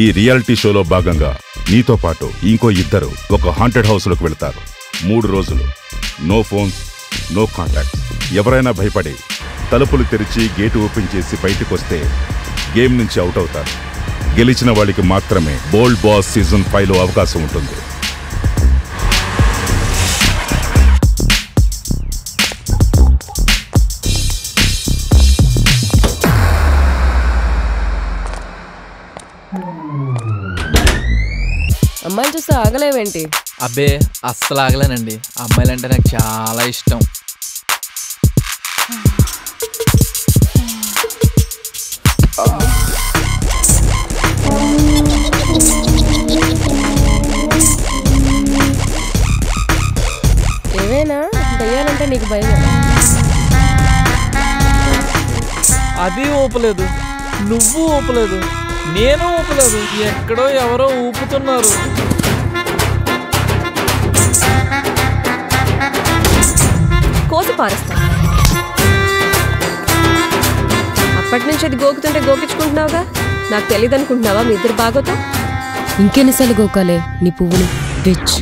ఈ రియాలిటీ షోలో భాగంగా నీతో పాటు ఇంకో ఇద్దరు ఒక హాంటెడ్ హౌస్లోకి వెళ్తారు. 3 రోజులు నో ఫోన్స్, నో కాంటాక్ట్స్. ఎవరైనా భయపడి తలుపులు తెరిచి గేటు ఓపెన్ చేసి బయటకొస్తే గేమ్ నుంచి అవుట్ అవుతారు. గెలిచిన వాళ్ళకి మాత్రమే బోల్డ్ బాస్ సీజన్ 5లో అవకాశం ఉంటుంది. అమ్మాయిలు చూస్తే ఆగలేవేంటి? అబ్బే అస్సలు ఆగలేనండి. అమ్మాయిలంటే నాకు చాలా ఇష్టం. ఏవేనా దయ్యాలంటే నీకు భయం? అది ఊపలేదు, నువ్వు ఊపలేదు, నేను ఊపలేదు. ఎక్కడో ఎవరో ఊపుతున్నారు. కోసి పారేస్తా. అప్పటి నుంచి అది గోకుతుంటే గోకించుకుంటున్నావుగా. నాకు తెలియదు అనుకుంటున్నావా మీ ఇద్దరు బాగోతా? ఇంకెన్నిసార్లు గోకాలే నీ పువ్వుని బిచ్.